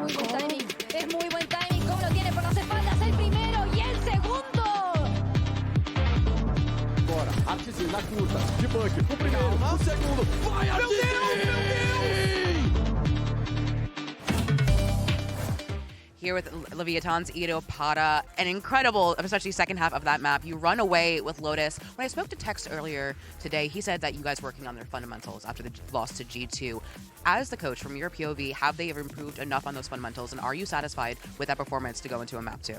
muy buen timing. Es muy buen timing. ¿Cómo lo tiene por las espaldas? El primero y el segundo. Agora, Artzinho na curta, de Buck, o primeiro, o segundo, vai Artzinho! Here with Leviathan's Ito Pada, an incredible, especially second half of that map. You run away with Lotus. When I spoke to Tex earlier today, he said that you guys working on their fundamentals after the loss to G2. As the coach, from your POV, have they improved enough on those fundamentals, and are you satisfied with that performance to go into a map 2?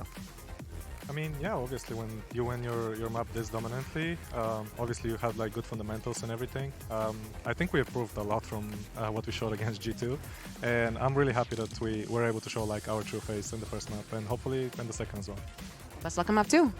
I mean, yeah, obviously when you win your map this dominantly, obviously you have like good fundamentals and everything. I think we improved a lot from what we showed against G2, and I'm really happy that we were able to show like our true face in the first map, and hopefully in the second as well. Best luck on map 2.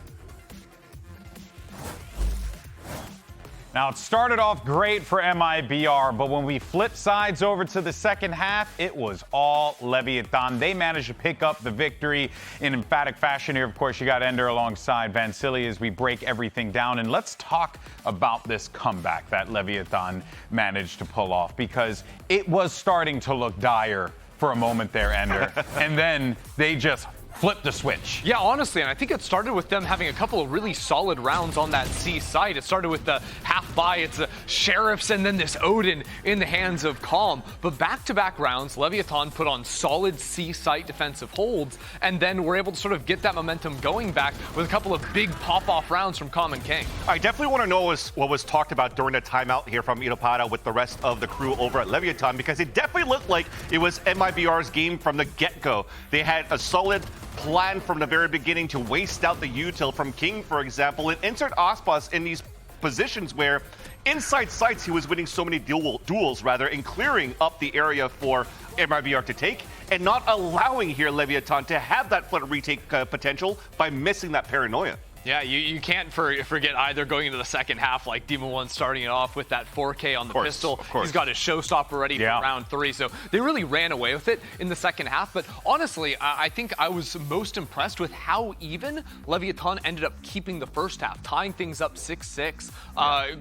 Now, it started off great for MIBR, but when we flipped sides over to the second half, it was all Leviathan. They managed to pick up the victory in emphatic fashion here. Of course, you got Ender alongside Vansili as we break everything down. And let's talk about this comeback that Leviathan managed to pull off, because it was starting to look dire for a moment there, Ender. And then they just flip the switch. Yeah, honestly, and I think it started with them having a couple of really solid rounds on that C site. It started with the half buy, it's the Sheriffs, and then this Odin in the hands of Calm. But back-to-back rounds, Leviathan put on solid C site defensive holds, and then were able to sort of get that momentum going back with a couple of big pop-off rounds from Calm and King. I definitely want to know what was talked about during the timeout here from Ito Pada with the rest of the crew over at Leviathan, because it definitely looked like it was MIBR's game from the get-go. They had a solid plan from the very beginning to waste out the util from King, for example, and insert Aspas in these positions where inside sites he was winning so many duels and clearing up the area for MIBR to take, and not allowing here Leviathan to have that flood retake potential by missing that paranoia. Yeah, you can't forget either going into the second half, like Demon 1 starting it off with that 4K on the pistol. He's got his showstopper ready for round 3. So they really ran away with it in the second half. But honestly, I think I was most impressed with how even Leviathan ended up keeping the first half, tying things up 6-6,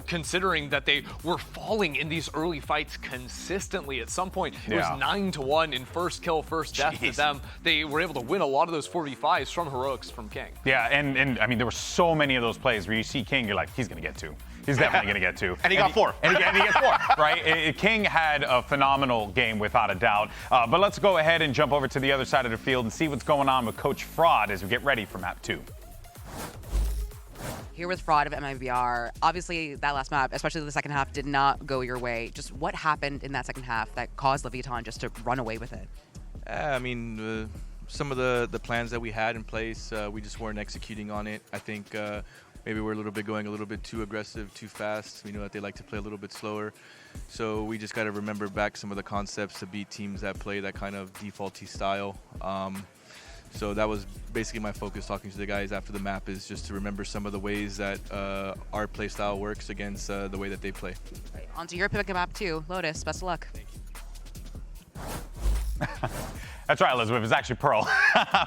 considering that they were falling in these early fights consistently. At some point, it was 9-1 in first kill, first death to them. They were able to win a lot of those 4v5s from heroics from King. Yeah, and I mean, there were so many of those plays where you see King, you're like, he's going to get 2. He's definitely going to get 2. And he got 4. And he gets 4, right? King had a phenomenal game, without a doubt. But let's go ahead and jump over to the other side of the field and see what's going on with Coach Fraud as we get ready for map 2. Here with Fraud of MIBR, obviously that last map, especially the second half, did not go your way. Just what happened in that second half that caused Leviathan just to run away with it? I mean, some of the plans that we had in place, we just weren't executing on it. I think maybe we're going a little bit too aggressive, too fast. We know that they like to play a little bit slower. So we just got to remember back some of the concepts to beat teams that play that kind of defaulty style. So that was basically my focus talking to the guys after the map, is just to remember some of the ways that our play style works against the way that they play. Right, on to your pick of map 2. Lotus, best of luck. Thank you. That's right, Elizabeth. It's actually Pearl.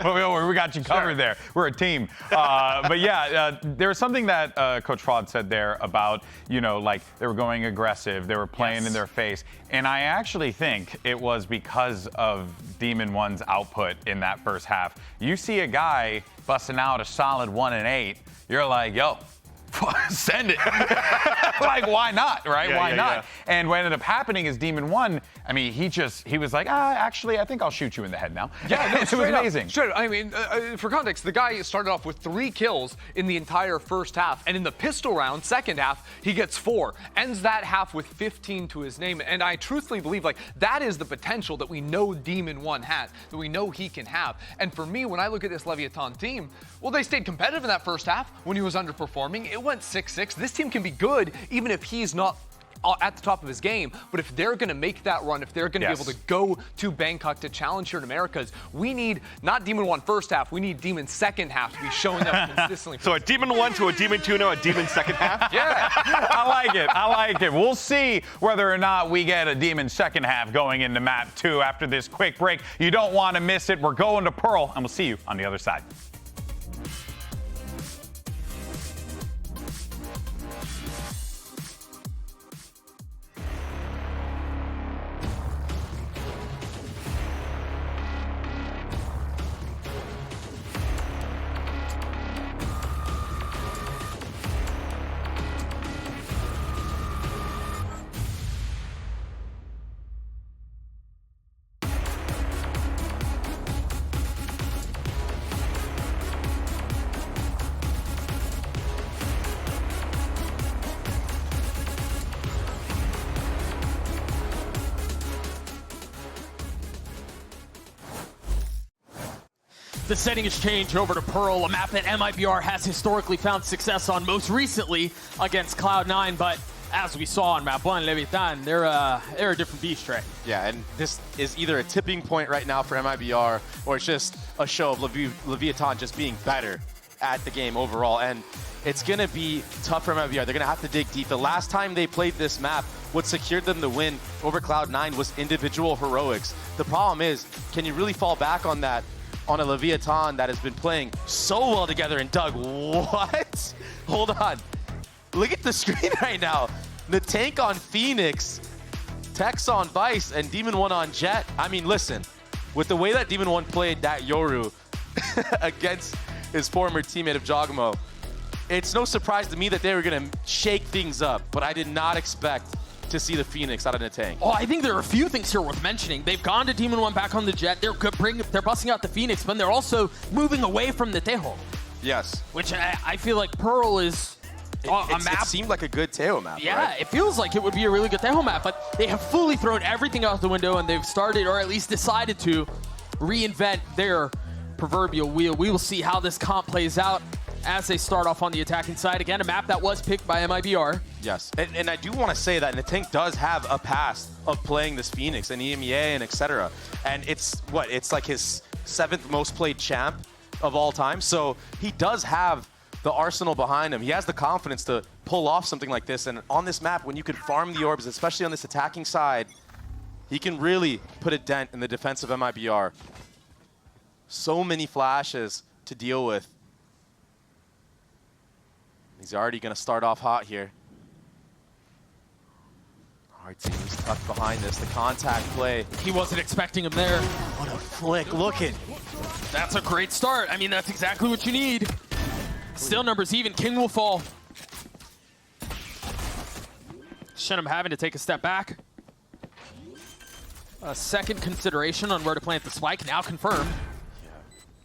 We got you covered there. We're a team. But yeah, there was something that Coach Fraud said there about, like they were going aggressive. They were playing in their face. And I actually think it was because of Demon 1's output in that first half. You see a guy busting out a solid 1 and 8. You're like, yo, send it. Like, why not, right? Why not? And what ended up happening is Demon 1, I mean, he was like, actually, I think I'll shoot you in the head now. Yeah, no, it was amazing. Straight up. I mean, for context, the guy started off with 3 kills in the entire first half, and in the pistol round, second half, he gets 4. Ends that half with 15 to his name, and I truthfully believe, like, that is the potential that we know Demon 1 has, that we know he can have. And for me, when I look at this Leviathan team, well, they stayed competitive in that first half when he was underperforming. It went 6-6. This team can be good even if he's not at the top of his game, but if they're going to make that run, if they're going to be able to go to Bangkok to challenge here in Americas, we need not Demon 1 first half, we need Demon second half to be showing up consistently. So a Demon 1 to a Demon 2, now a Demon second half? Yeah. I like it. We'll see whether or not we get a Demon second half going into map 2 after this quick break. You don't want to miss it. We're going to Pearl, and we'll see you on the other side. The settings change over to Pearl, a map that MIBR has historically found success on, most recently against Cloud9, but as we saw on map 1, Leviathan, they're a different beast, right? Yeah, and this is either a tipping point right now for MIBR, or it's just a show of Leviathan just being better at the game overall. And it's going to be tough for MIBR. They're going to have to dig deep. The last time they played this map, what secured them the win over Cloud9 was individual heroics. The problem is, can you really fall back on that on a Leviathan that has been playing so well together? And Doug, what? Hold on. Look at the screen right now. The tank on Phoenix, Tex on Vice, and Demon 1 on Jet. I mean, listen, with the way that Demon 1 played that Yoru against his former teammate of Jogamo, it's no surprise to me that they were going to shake things up, but I did not expect to see the Phoenix out of the tank. Oh, I think there are a few things here worth mentioning. They've gone to Demon 1 back on the Jet. They're busting out the Phoenix, but they're also moving away from the Tejo. Yes. Which I feel like Pearl is a map. It seemed like a good Tejo map, Yeah, right? it feels like it would be a really good Tejo map, but they have fully thrown everything out the window, and they've started, or at least decided to, reinvent their proverbial wheel. We will see how this comp plays out as they start off on the attacking side. Again, a map that was picked by MIBR. Yes, and I do want to say that Natank does have a past of playing this Phoenix and EMEA and etc. And it's like his 7th most played champ of all time. So he does have the arsenal behind him. He has the confidence to pull off something like this. And on this map, when you can farm the orbs, especially on this attacking side, he can really put a dent in the defense of MIBR. So many flashes to deal with. He's already going to start off hot here. Our team's tucked behind this. The contact play. He wasn't expecting him there. What a flick. Look at. That's a great start. I mean, that's exactly what you need. Still numbers even. King will fall. Shenum having to take a step back. A second consideration on where to plant the spike, now confirmed. Yeah.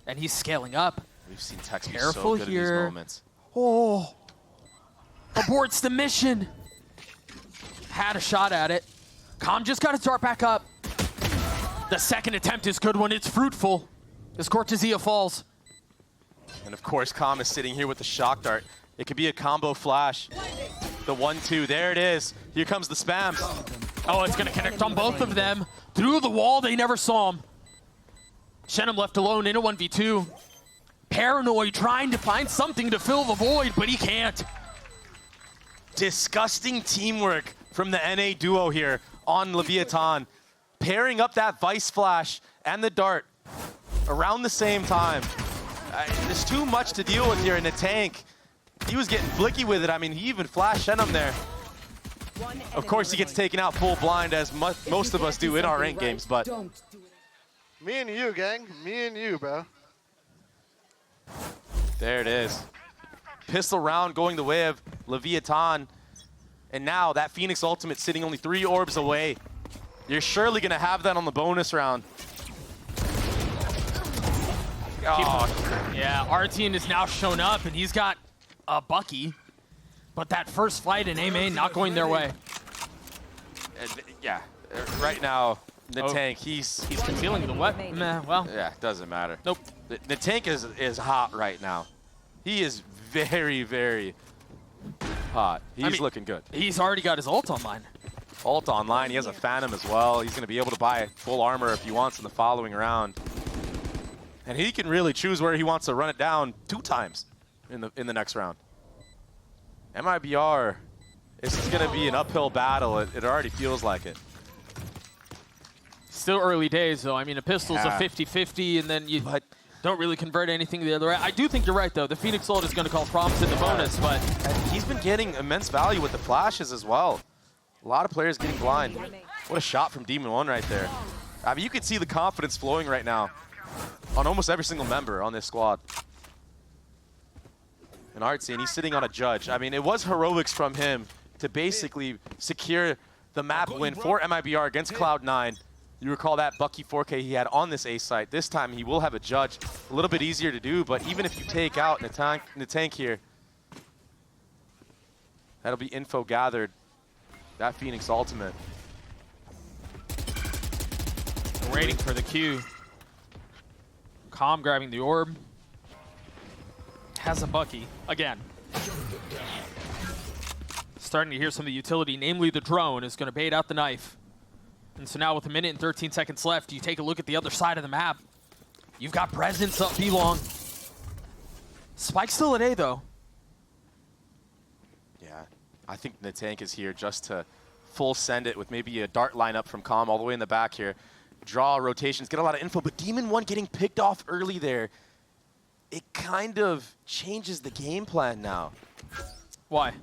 And he's scaling up. We've seen Tex be Careful so good here. in these moments. Oh, aborts the mission. Had a shot at it. Com just got to start back up. The second attempt is good when it's fruitful. As Cortezia falls. And of course, Com is sitting here with the shock dart. It could be a combo flash. The 1-2, there it is. Here comes the spams. Oh, it's gonna connect on both of them. Through the wall, they never saw him. Shenum left alone in a 1v2. Paranoid trying to find something to fill the void, but he can't. Disgusting teamwork from the NA duo here on Leviathan. Pairing up that Vice Flash and the Dart around the same time. There's too much to deal with here in the tank. He was getting flicky with it. I mean, he even flashed Shenum there. Of course, he gets taken out full blind, as most of us do in our ranked games, but... Me and you, gang. Me and you, bro. There it is. Pistol round going the way of Leviathan. And now that Phoenix ultimate sitting only 3 orbs away. You're surely going to have that on the bonus round. Oh. Yeah, Artian is now shown up, and he's got a Bucky. But that first fight in A main not going their way. Yeah, right now, the tank, he's concealing the what? Nah, well. Yeah, doesn't matter. Nope. The tank is hot right now. He is very, very hot. He's looking good. He's already got his ult online. Ult online. He has a Phantom as well. He's going to be able to buy full armor if he wants in the following round. And he can really choose where he wants to run it down 2 times in the next round. MIBR, this is going to be an uphill battle. It already feels like it. Still early days, though. I mean, a pistol's a 50-50, and then you don't really convert anything the other way. I do think you're right, though. The Phoenix ult is going to cause problems in the bonus, but... And he's been getting immense value with the flashes as well. A lot of players getting blind. What a shot from Demon 1 right there. I mean, you can see the confidence flowing right now on almost every single member on this squad. And Artsy, and he's sitting on a judge. I mean, it was heroics from him to basically secure the map win for MIBR against Cloud9. You recall that Bucky 4K he had on this A site. This time he will have a judge. A little bit easier to do, but even if you take out Natank here, that'll be info gathered. That Phoenix ultimate. Waiting for the Q. Calm grabbing the orb. Has a Bucky again. Starting to hear some of the utility, namely the drone, is going to bait out the knife. And so now with 1 minute and 13 seconds left, you take a look at the other side of the map. You've got presence up B-long. Spike's still at A, though. Yeah, I think the tank is here just to full send it with maybe a dart lineup from Calm all the way in the back here. Draw rotations, get a lot of info, but Demon 1 getting picked off early there. It kind of changes the game plan now. Why?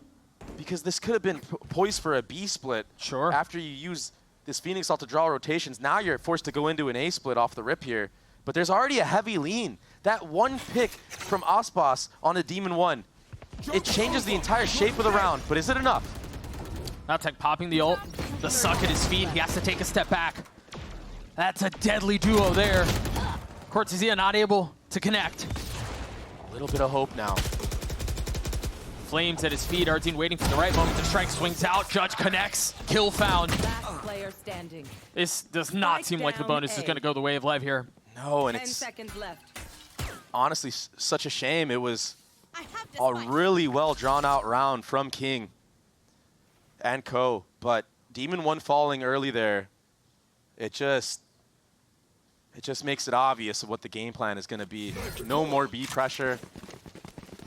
Because this could have been poised for a B split. Sure. After you use this Phoenix ult to draw rotations, now you're forced to go into an A split off the rip here. But there's already a heavy lean. That one pick from Osbos on a Demon 1, it changes the entire shape of the round, but is it enough? Nowtek popping the ult, the suck at his feet, he has to take a step back. That's a deadly duo there. Cortezia not able to connect. A little bit of hope now. Flames at his feet, Artine waiting for the right moment to strike, swings out, Judge connects, kill found. Last player standing. This does not seem like the bonus is going to go the way of LEV here. No, and 10 it's seconds left. honestly such a shame. It was a really well drawn out round from King and Co. But Demon 1 falling early there, it just makes it obvious of what the game plan is going to be. No more B pressure.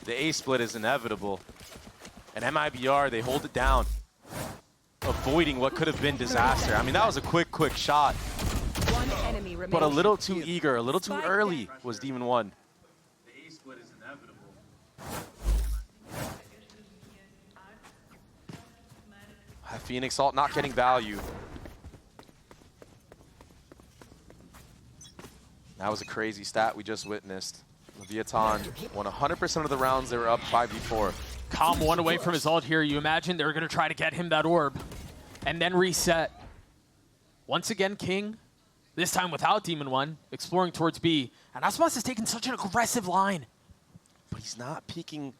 The A split is inevitable. And MIBR, they hold it down, avoiding what could have been disaster. I mean, that was a quick shot. One enemy remaining. But a little too eager, a little too early was Demon 1. The A split is inevitable. Phoenix ult not getting value. That was a crazy stat we just witnessed. Leviathan won 100% of the rounds they were up 5v4. Calm one away from his ult here. You imagine they're going to try to get him that orb and then reset. Once again, King, this time without Demon 1, exploring towards B. And Aspas has taken such an aggressive line. But he's not peeking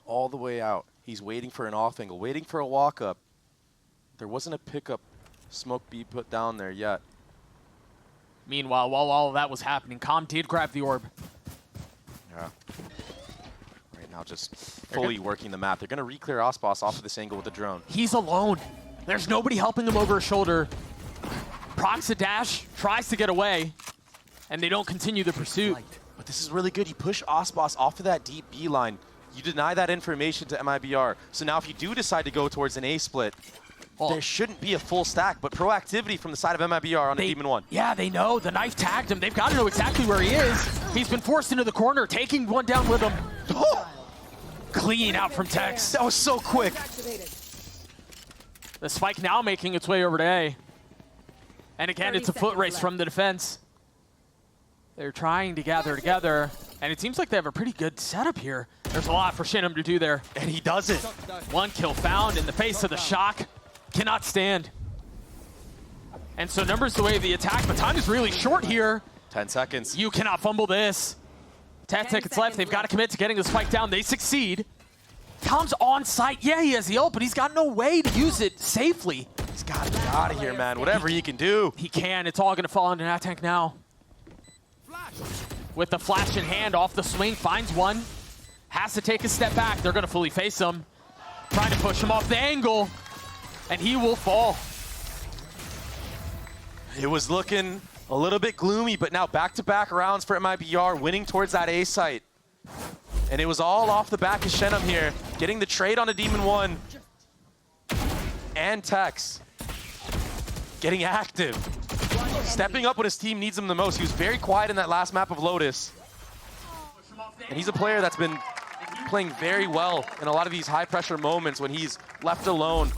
all the way out. He's waiting for an off angle, waiting for a walk up. There wasn't a pickup smoke B put down there yet. Meanwhile, while all of that was happening, Calm did grab the orb. Yeah. Right now just fully working the map. They're going to re-clear Osbos off of this angle with the drone. He's alone. There's nobody helping him over his shoulder. Procs a dash, tries to get away, and they don't continue the pursuit. But this is really good. You push Osbos off of that deep B line. You deny that information to MIBR. So now if you do decide to go towards an A split, there shouldn't be a full stack, but proactivity from the side of MIBR on the Demon 1. Yeah, they know. The knife tagged him. They've got to know exactly where he is. He's been forced into the corner, taking one down with him. Clean out from Tex. That was so quick. The spike now making its way over to A. And again, it's a foot race from the defense. They're trying to gather together, and it seems like they have a pretty good setup here. There's a lot for Shinham to do there. And he does it. One kill found in the face of the shock. Cannot stand. And so numbers the way of the attack, but time is really short here. 10 seconds. You cannot fumble this. 10 seconds left. They've got to commit to getting the spike down. They succeed. Calm's on site. Yeah, he has the ult, but he's got no way to use it safely. He's got to get out of here, man. Whatever he can do. He can. It's all going to fall into Nat now. With the flash in hand, off the swing, finds one. Has to take a step back. They're going to fully face him. Trying to push him off the angle. And he will fall. It was looking a little bit gloomy, but now back-to-back rounds for MIBR, winning towards that A site. And it was all off the back of Shinham here, getting the trade on a Demon 1. And Tex getting active. Stepping up when his team needs him the most. He was very quiet in that last map of Lotus. And he's a player that's been playing very well in a lot of these high-pressure moments when he's left alone.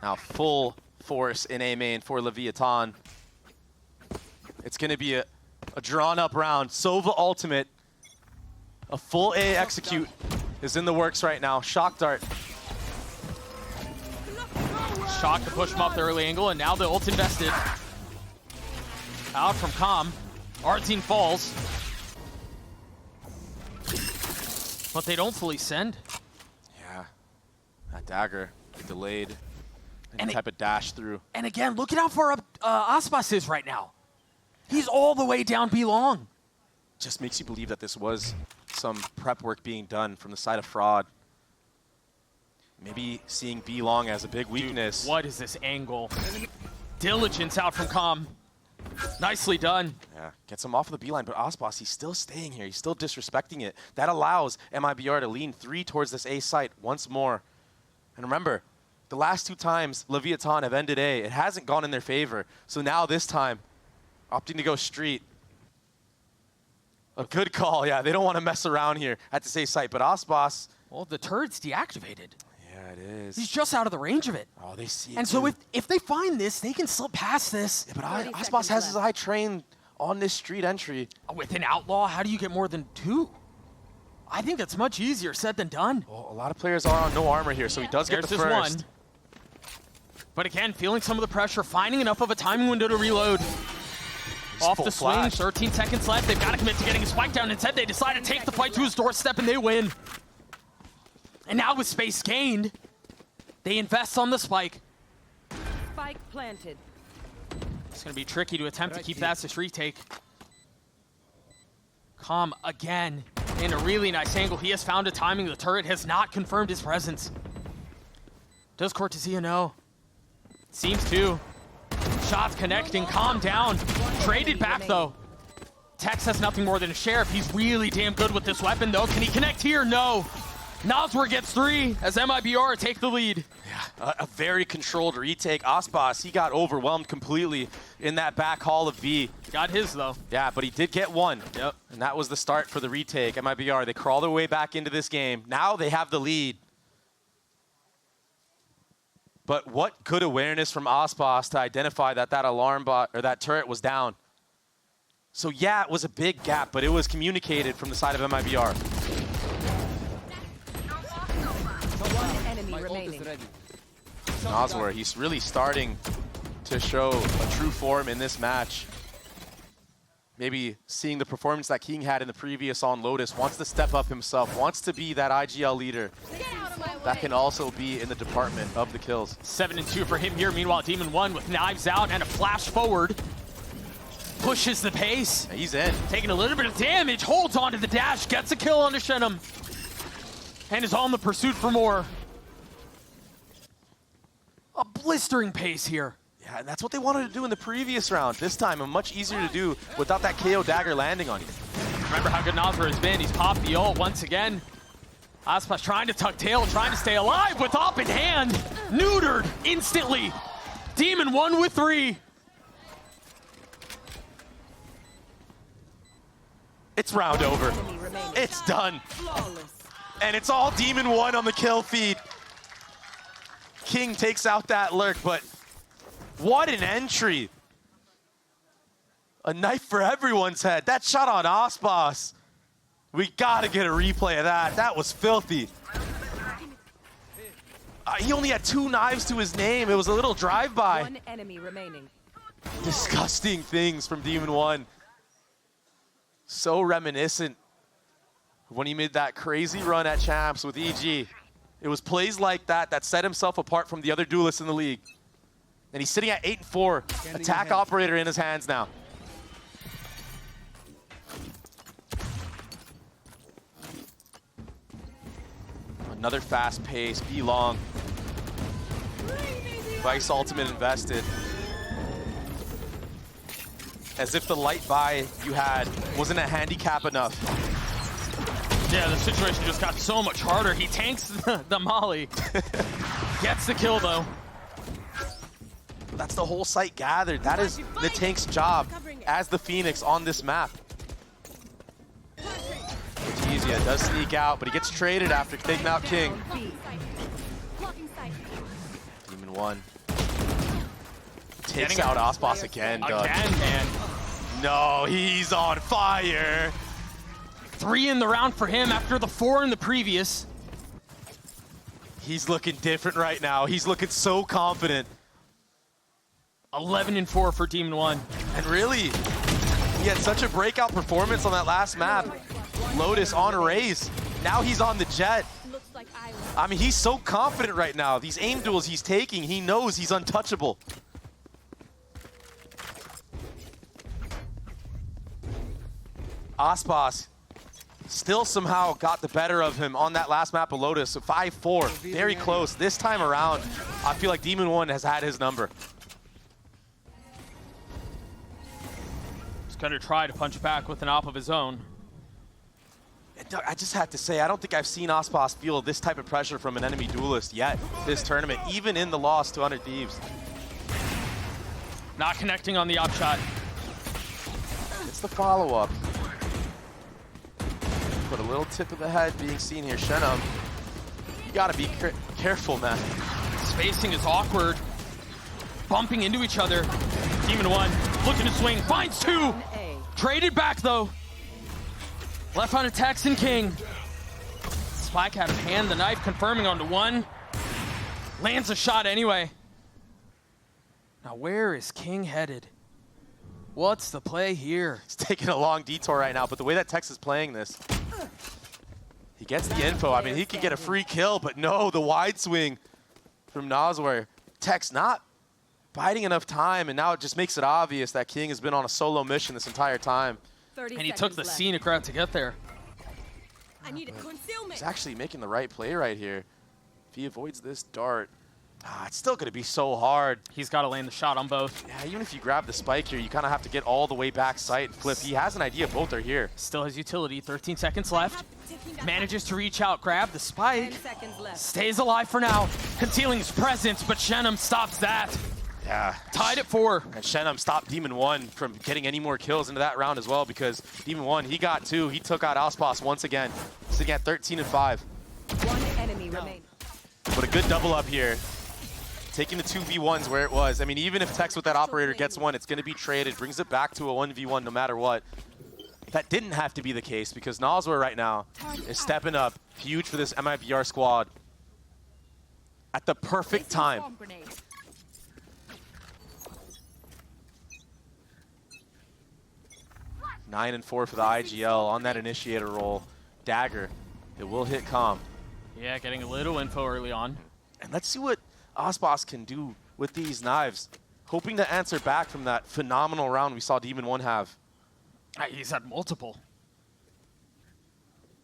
Now full force in A main for Leviathan. It's going to be a drawn-up round. Sova ultimate. A full A execute is in the works right now. Shock dart. Shock to push him off the early angle, and now the ult invested. Out from Calm. Artine falls. But they don't fully send. Yeah. That dagger delayed. Any type of dash through. And again, look at how far up Aspas is right now. He's all the way down B long. Just makes you believe that this was some prep work being done from the side of Fraud. Maybe seeing B long as a big weakness. Dude, what is this angle? Diligence out from Com. Nicely done. Yeah, gets him off of the B line, but Aspas, he's still staying here. He's still disrespecting it. That allows MIBR to lean 3 towards this A site once more. And remember, the last 2 times Leviathan have ended A, it hasn't gone in their favor. So now this time, opting to go street. A good call, yeah. They don't want to mess around here at this A site, but Aspas. Well, the turret's deactivated. Yeah, it is. He's just out of the range of it. Oh, they see it. And so if they find this, they can slip past this. Yeah, but Aspas has his eye trained on this street entry. With an outlaw, how do you get more than 2? I think that's much easier said than done. Well, a lot of players are on no armor here, so he does get the first. One. But again, feeling some of the pressure, finding enough of a timing window to reload. Off the swing, 13 seconds left. They've got to commit to getting a spike down. Instead, they decide to take the fight to his doorstep, and they win. And now with space gained, they invest on the spike. Spike planted. It's going to be tricky to attempt to keep that as retake. Com again in a really nice angle. He has found a timing. The turret has not confirmed his presence. Does Cortesia know? Seems to. Shots connecting, calm down. Traded back though. Tex has nothing more than a sheriff. He's really damn good with this weapon though. Can he connect here? No. Noswer gets 3 as MIBR take the lead. Yeah, a very controlled retake. Aspas, he got overwhelmed completely in that back hall of B. Got his though. Yeah, but he did get 1. Yep. And that was the start for the retake. MIBR, they crawl their way back into this game. Now they have the lead. But what good awareness from Aspas to identify that that alarm bot or that turret was down. So yeah, it was a big gap, but it was communicated from the side of MIBR. One enemy remaining. Noswer, he's really starting to show a true form in this match. Maybe seeing the performance that King had in the previous on Lotus, wants to step up himself, wants to be that IGL leader. That can also be in the department of the kills. 7-2 for him here. Meanwhile, Demon 1 with knives out and a flash forward. Pushes the pace. He's in. Taking a little bit of damage, holds onto the dash, gets a kill onto Shenum. And is on the pursuit for more. A blistering pace here. Yeah, and that's what they wanted to do in the previous round. This time, much easier to do without that KO dagger landing on you. Remember how good Noswer has been. He's popped the ult once again. Aspas trying to tuck tail, trying to stay alive with op in hand. Neutered instantly. Demon 1 with 3. It's round over. It's done. And it's all Demon 1 on the kill feed. King takes out that lurk, but what an entry. A knife for everyone's head. That shot on Aspas. We gotta get a replay of that. That was filthy. He only had 2 knives to his name. It was a little drive-by. 1 enemy remaining. Disgusting things from Demon 1. So reminiscent of when he made that crazy run at Champs with EG. It was plays like that that set himself apart from the other duelists in the league. And he's sitting at 8-4. Attack operator in his hands now. Another fast pace, B long. Vice ultimate invested. As if the light buy you had wasn't a handicap enough. Yeah, the situation just got so much harder. He tanks the molly. Gets the kill though. That's the whole site gathered. That is the tank's job as the Phoenix on this map. Cortesia does sneak out, but he gets traded after taking out King. Demon 1 takes out Aspas again, Doug. Again, man. No, he's on fire. 3 in the round for him after the 4 in the previous. He's looking different right now. He's looking so confident. 11-4 for Demon 1. And really, he had such a breakout performance on that last map. Lotus on a raise. Now he's on the Jet. Looks like I I mean, he's so confident right now. These aim duels he's taking, he knows he's untouchable. Aspas still somehow got the better of him on that last map of Lotus. So 5-4, very close. This time around, I feel like Demon One has had his number. He's gonna try to punch back with an op of his own. I just have to say, I don't think I've seen Aspas feel this type of pressure from an enemy duelist yet this tournament, even in the loss to 100 Thieves. Not connecting on the op shot. It's the follow-up. Put a little tip of the head being seen here. Shenum, you gotta be careful, man. Spacing is awkward. Bumping into each other. Demon One looking to swing, finds two. Traded back though. Left on attacks and King. Spike out of hand, the knife confirming onto one. Lands a shot anyway. Now where is King headed? What's the play here? He's taking a long detour right now, but the way that Tex is playing this, he gets the info. I mean, he could get a free kill, but no, the wide swing from Nazwar. Tex not biding enough time, and now it just makes it obvious that King has been on a solo mission this entire time. And he took the scenic route to get there. I need a concealment. He's actually making the right play right here. If he avoids this dart, it's still going to be so hard. He's got to land the shot on both. Yeah, even if you grab the spike here, you kind of have to get all the way back sight and flip. He has an idea both are here. Still has utility, 13 seconds left. Manages to reach out, grab the spike. 10 seconds left. Stays alive for now, concealing his presence, but Shenum stops that. Yeah. Tied at 4. And Shenum stopped Demon One from getting any more kills into that round as well, because Demon One, he got 2. He took out Aspas once again. Sitting at 13 and 5. One enemy remaining. But a good double up here. Taking the 2v1s where it was. I mean, even if Tex with that operator gets one, it's going to be traded. Brings it back to a 1v1 no matter what. That didn't have to be the case because Nazwar right now is stepping up. Huge for this MIBR squad. At the perfect time. 9 and 4 for the IGL on that initiator roll. Dagger, it will hit Calm. Yeah, getting a little info early on. And let's see what Aspas can do with these knives. Hoping to answer back from that phenomenal round we saw Demon One have. He's had multiple.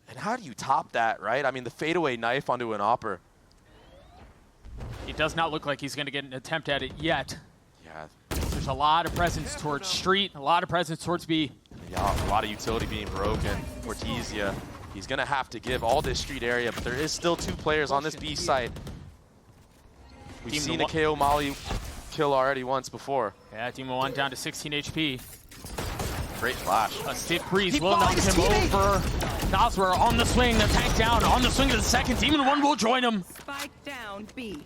And how do you top that, right? I mean, the fadeaway knife onto an Opper. He does not look like he's going to get an attempt at it yet. Yeah. There's a lot of presence towards Street, a lot of presence towards B. Yeah, a lot of utility being broken. Ortizia, he's going to have to give all this Street area, but there is still 2 players on this B site. We've seen a KO Molly kill already once before. Yeah, Demon One down to 16 HP. Great flash. A stiff breeze will knock him over. Nazwar on the swing, the tank down, on the swing to the second. Demon One will join him. Spike down B.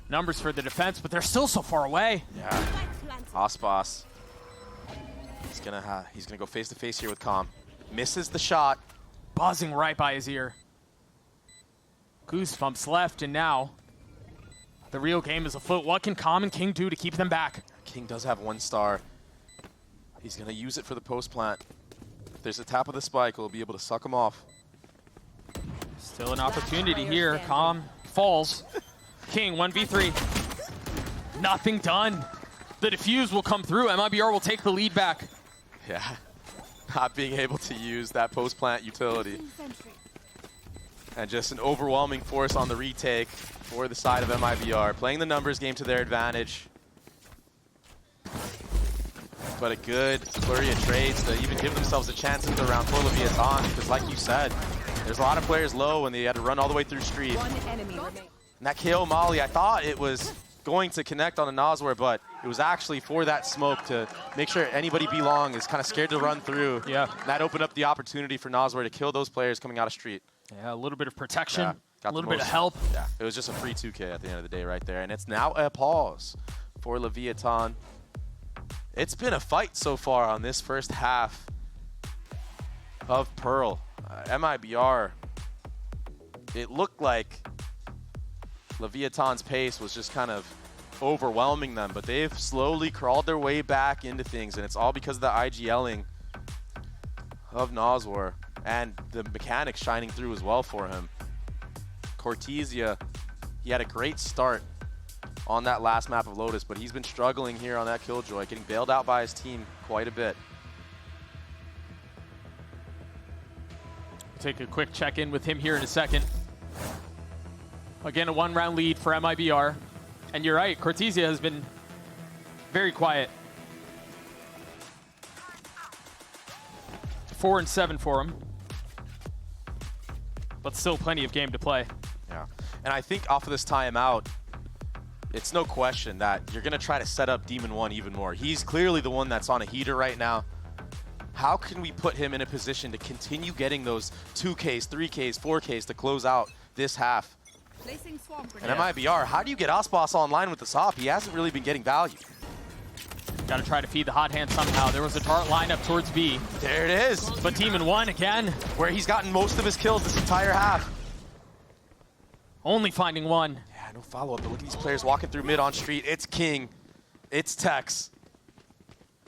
Numbers for the defense, but they're still so far away. Yeah. Aspas. He's gonna go face to face here with Calm. Misses the shot. Buzzing right by his ear. Goosebumps left, and now the real game is afoot. What can Calm and King do to keep them back? King does have 1 star. He's gonna use it for the post plant. If there's a tap of the spike, he'll be able to suck him off. Still an opportunity here. Calm falls. King 1v3. Nothing done. The defuse will come through. MIBR will take the lead back. Yeah. Not being able to use that post plant utility. And just an overwhelming force on the retake for the side of MIBR. Playing the numbers game to their advantage. But a good flurry of trades to even give themselves a chance into the round for Leviathan. Because like you said, there's a lot of players low and they had to run all the way through Street. One enemy remaining. And that KO Molly, I thought it was going to connect on a Nazwar, but it was actually for that smoke to make sure anybody belong is kind of scared to run through. Yeah. And that opened up the opportunity for Nazwar to kill those players coming out of Street. Yeah, a little bit of protection, Yeah, a little bit of help. Yeah, it was just a free 2K at the end of the day right there. And it's now a pause for Leviathan. It's been a fight so far on this first half of Pearl. MIBR, it looked like Leviathan's pace was just kind of overwhelming them, but they've slowly crawled their way back into things, and it's all because of the IGLing of Nazwar and the mechanics shining through as well for him. Cortesia, he had a great start on that last map of Lotus, but he's been struggling here on that Killjoy, getting bailed out by his team quite a bit. Take a quick check-in with him here in a second. Again, a one-round lead for MIBR. And you're right, Cortesia has been very quiet. 4-7 for him. But still plenty of game to play. Yeah, and I think off of this timeout, it's no question that you're going to try to set up Demon 1 even more. He's clearly the one that's on a heater right now. How can we put him in a position to continue getting those 2Ks, 3Ks, 4Ks to close out this half? And MIBR, how do you get Osboss online with the SOP? He hasn't really been getting value. Got to try to feed the hot hand somehow. There was a dart lineup towards B. There it is. But Demon 1 again. Where he's gotten most of his kills this entire half. Only finding one. Yeah, no follow-up, but look at these players walking through mid on street. It's King. It's Tex.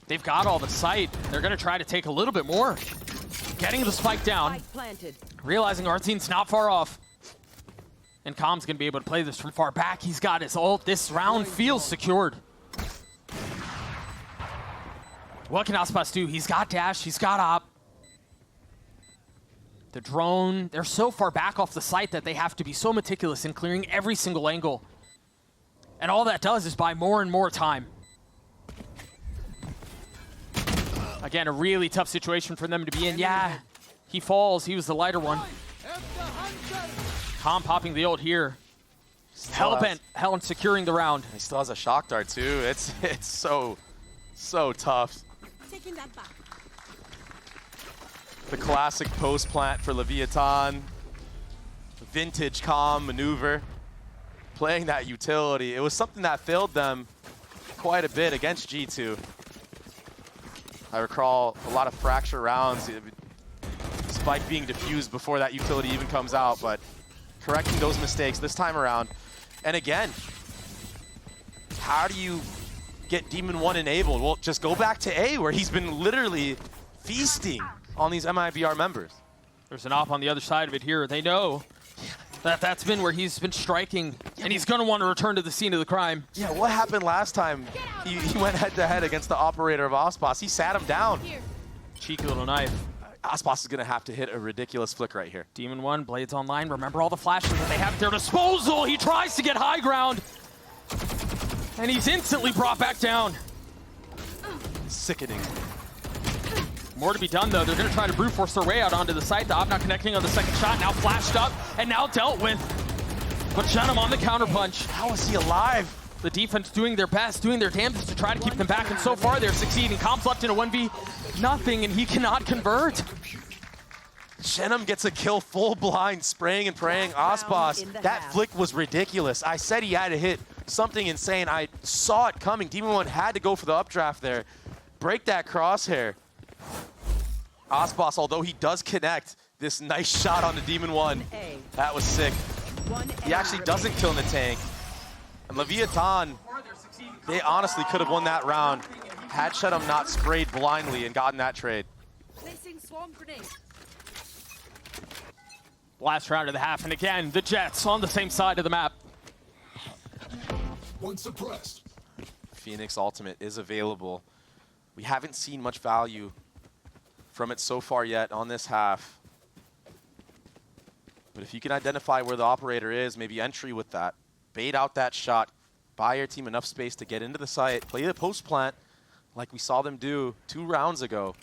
They've got all the sight. They're going to try to take a little bit more. Getting the spike down. Realizing Artzine's not far off. And Com's going to be able to play this from far back. He's got his ult. This round feels secured. What can Ospas do? He's got dash. He's got op. The drone, they're so far back off the site that they have to be so meticulous in clearing every single angle. And all that does is buy more and more time. Again, a really tough situation for them to be in. Yeah, he falls. He was the lighter one. Com popping the ult here. Hell-bent on securing the round. He still has a shock dart too. It's so tough. Taking that back. The classic post plant for Leviathan. Vintage Com maneuver. Playing that utility. It was something that failed them quite a bit against G2. I recall a lot of fracture rounds, Spike being diffused before that utility even comes out, but correcting those mistakes this time around. And again, how do you get Demon 1 enabled? Well, just go back to A, where he's been literally feasting on these MIBR members. There's an op on the other side of it here. They know that that's been where he's been striking, and he's going to want to return to the scene of the crime. Yeah, what happened last time? He went head-to-head against the operator of Ospas. He sat him down. Cheeky little knife. Ospas is going to have to hit a ridiculous flick right here. Demon 1, Blades online. Remember all the flashes that they have at their disposal. He tries to get high ground, and he's instantly brought back down. Sickening. More to be done, though. They're going to try to brute force their way out onto the site. The op not connecting on the second shot. Now flashed up and now dealt with. But Shenum on the counterpunch. How is he alive? The defense doing their best, doing their damnedest to try to keep them back. And so far, they're succeeding. Com's left in a 1v0, and he cannot convert. Shenum gets a kill full blind, spraying and praying. Ospas, that flick was ridiculous. I said he had to hit something insane. I saw it coming. Demon 1 had to go for the updraft there. Break that crosshair. Ospas, although he does connect, this nice shot on the Demon 1. That was sick. He actually doesn't kill in the tank. And Leviathan, they honestly could have won that round had Shenum not sprayed blindly and gotten that trade. Last round of the half, and again, the Jets on the same side of the map. One suppressed. Phoenix Ultimate is available. We haven't seen much value from it so far yet on this half. But if you can identify where the operator is, maybe entry with that, bait out that shot, buy your team enough space to get into the site, play the post plant like we saw them do 2 rounds ago.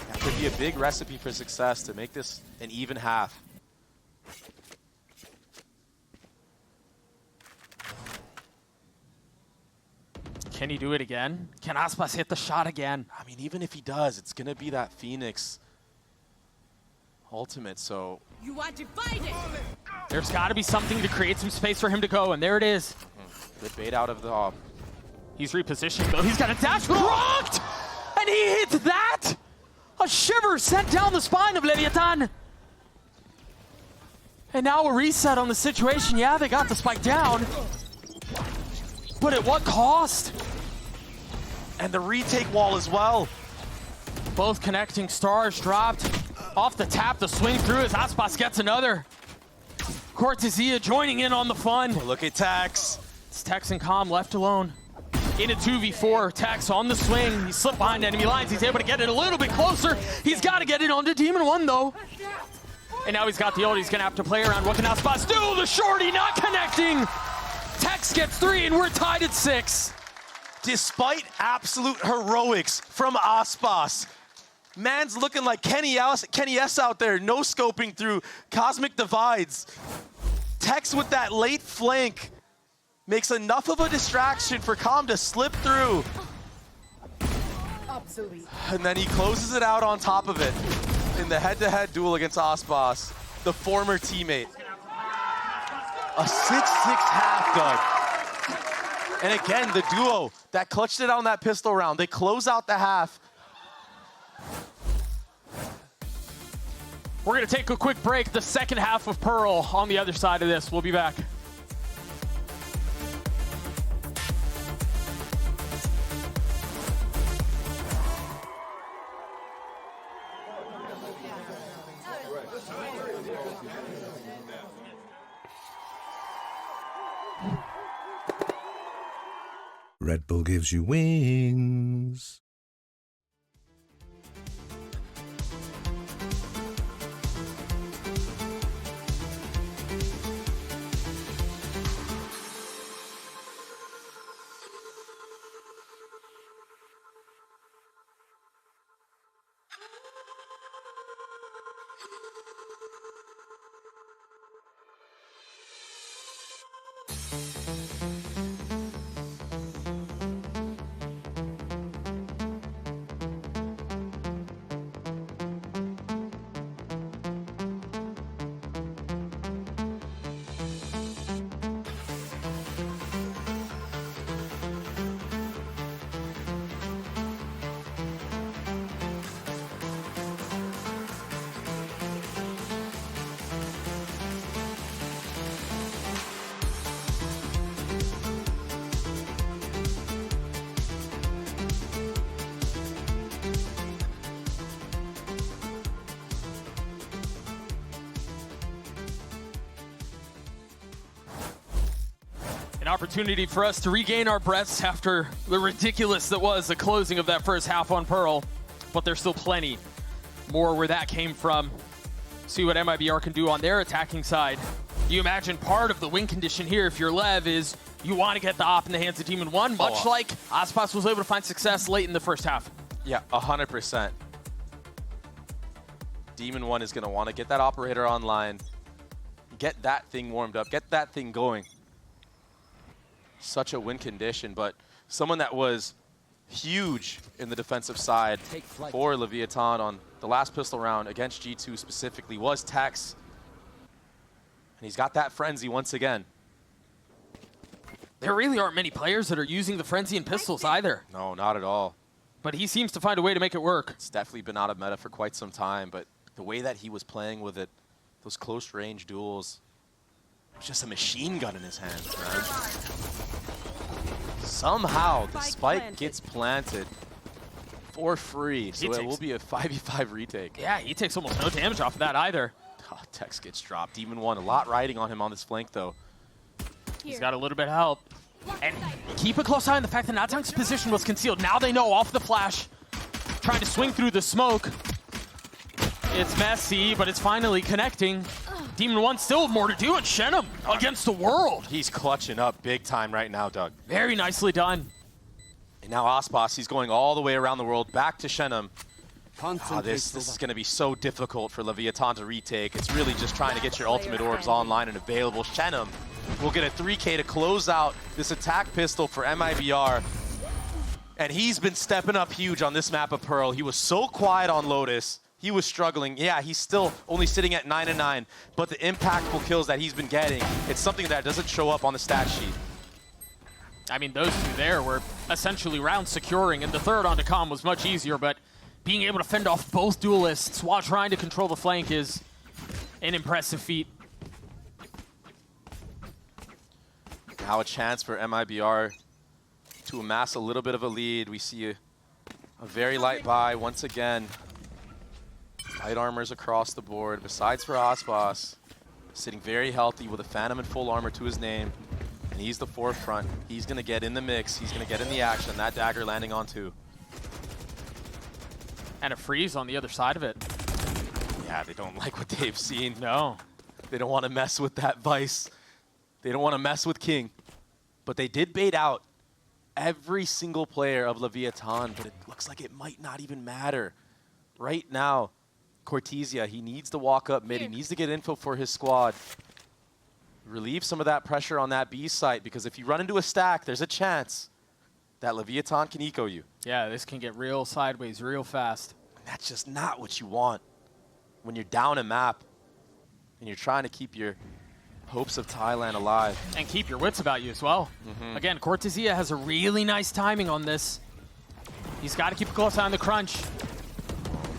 That could be a big recipe for success to make this an even half. Can he do it again? Can Aspas hit the shot again? I mean, even if he does, it's going to be that Phoenix Ultimate, so... You are divided! There's got to be something to create some space for him to go, and there it is. Good bait out of the op. He's repositioned, though. He's got a dash blocked! And he hits that! A shiver sent down the spine of Leviathan. And now a reset on the situation. Yeah, they got the spike down. But at what cost? And the retake wall as well. Both connecting stars dropped. Off the tap, the swing through as Aspas gets another. Cortesia joining in on the fun. Look at Tax. It's Tex and Calm left alone. In a 2v4, Tex on the swing. He slipped behind enemy lines. He's able to get it a little bit closer. He's got to get it onto Demon 1 though. And now he's got the ult. He's going to have to play around. What can Aspas do? The shorty not connecting. Tex gets 3 and we're tied at 6. Despite absolute heroics from Aspas, man's looking like Kenny S out there, no scoping through cosmic divides. Tex with that late flank makes enough of a distraction for Calm to slip through. And then he closes it out on top of it in the head-to-head duel against Aspas, the former teammate. A 6-6 half, Doug. And again, the duo that clutched it out on that pistol round, they close out the half. We're going to take a quick break. The second half of Pearl on the other side of this. We'll be back. Red Bull gives you wings. An opportunity for us to regain our breaths after the ridiculous that was the closing of that first half on Pearl. But there's still plenty more where that came from. See what MIBR can do on their attacking side. You imagine part of the win condition here, if you're LEV, is you want to get the op in the hands of Demon 1, much like Aspas was able to find success late in the first half. Yeah, 100%. Demon 1 is going to want to get that operator online, get that thing warmed up, get that thing going. Such a win condition, but someone that was huge in the defensive side for Leviathan on the last pistol round against G2 specifically was Tex. And he's got that frenzy once again. There really aren't many players that are using the frenzy in pistols either. No, not at all. But he seems to find a way to make it work. It's definitely been out of meta for quite some time, but the way that he was playing with it, those close range duels, it was just a machine gun in his hands, man. Somehow, the spike gets planted for free, so it will be a 5v5 retake. Yeah, he takes almost no damage off of that either. Oh, Tex gets dropped. Demon 1, a lot riding on him on this flank, though. He's got a little bit of help. And keep a close eye on the fact that Natang's position was concealed. Now they know off the flash. Trying to swing through the smoke. It's messy, but it's finally connecting. Demon 1 still have more to do, and Shenum against the world. He's clutching up big time right now, Doug. Very nicely done. And now Aspas, he's going all the way around the world, back to Shenum. This is going to be so difficult for Leviathan to retake. It's really just trying to get your ultimate orbs online and available. Shenum will get a 3K to close out this attack pistol for MIBR. And he's been stepping up huge on this map of Pearl. He was so quiet on Lotus. He was struggling. Yeah, he's still only sitting at 9-9, but the impactful kills that he's been getting, it's something that doesn't show up on the stat sheet. I mean, those two there were essentially round securing, and the third onto Calm was much easier, but being able to fend off both duelists while trying to control the flank is an impressive feat. Now a chance for MIBR to amass a little bit of a lead. We see a very light buy once again. Light armors across the board, besides for Aspas. sitting very healthy with a Phantom and full armor to his name. And he's the forefront. He's going to get in the mix. He's going to get in the action. That dagger landing on 2. And a freeze on the other side of it. Yeah, they don't like what they've seen. No. They don't want to mess with that Vice. They don't want to mess with King. But they did bait out every single player of Leviathan, but it looks like it might not even matter. Right now, Cortesia, he needs to walk up mid. He needs to get info for his squad. Relieve some of that pressure on that B site, because if you run into a stack, there's a chance that Leviathan can eco you. Yeah, this can get real sideways real fast. And that's just not what you want when you're down a map and you're trying to keep your hopes of Thailand alive. And keep your wits about you as well. Again, Cortesia has a really nice timing on this. He's got to keep a close eye on the crunch.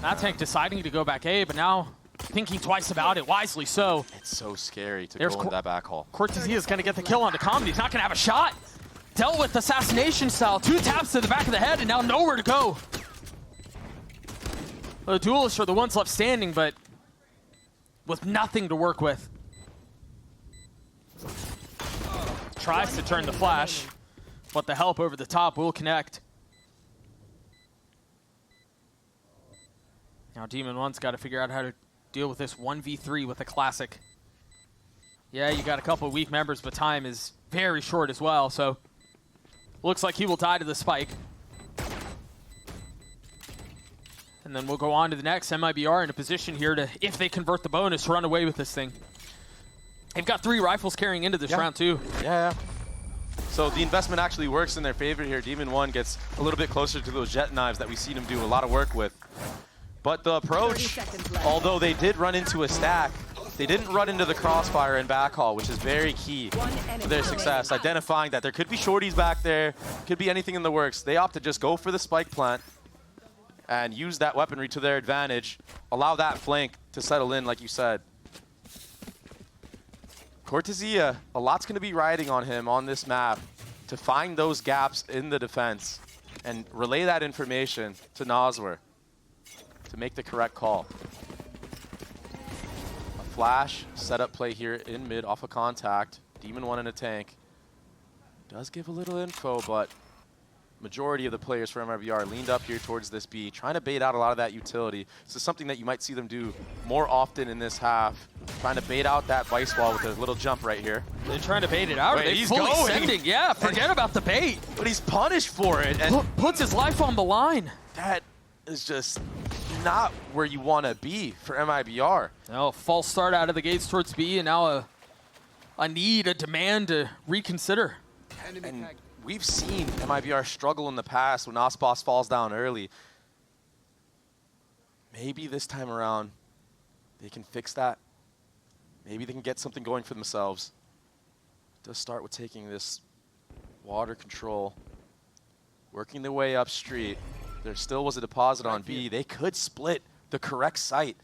That tank deciding to go back A, but now thinking twice about it, wisely so. It's so scary to go into that back hall. Cortesia is going to get the kill onto Comedy. He's not going to have a shot. Dealt with assassination style. 2 taps to the back of the head and now nowhere to go. Well, the duelists are the ones left standing, but with nothing to work with. Tries to turn the flash, but the help over the top will connect. Now Demon One's got to figure out how to deal with this 1v3 with a classic. Yeah, you got a couple of weak members, but time is very short as well, so looks like he will die to the spike. And then we'll go on to the next. MIBR in a position here to, if they convert the bonus, run away with this thing. They've got 3 rifles carrying into this round too. Yeah. So the investment actually works in their favor here. Demon One gets a little bit closer to those jet knives that we've seen him do a lot of work with. But the approach, although they did run into a stack, they didn't run into the crossfire and backhaul, which is very key to their success. Identifying that there could be shorties back there, could be anything in the works. They opt to just go for the spike plant and use that weaponry to their advantage. Allow that flank to settle in, like you said. Cortesia, a lot's going to be riding on him on this map to find those gaps in the defense and relay that information to Noswer to make the correct call. A flash setup play here in mid off of contact. Demon One in a tank. Does give a little info, but majority of the players for MIBR leaned up here towards this B, trying to bait out a lot of that utility. This is something that you might see them do more often in this half, trying to bait out that Vice wall with a little jump right here. They're trying to bait it out. Wait, he's fully sending. Yeah, forget about the bait. But he's punished for it. And puts his life on the line. that is just not where you want to be for MIBR. No, false start out of the gates towards B, and now a need, a demand to reconsider. And we've seen MIBR struggle in the past when Osboss falls down early. Maybe this time around they can fix that. Maybe they can get something going for themselves. It does start with taking this water control, working their way up street. There still was a deposit on B. They could split the correct site.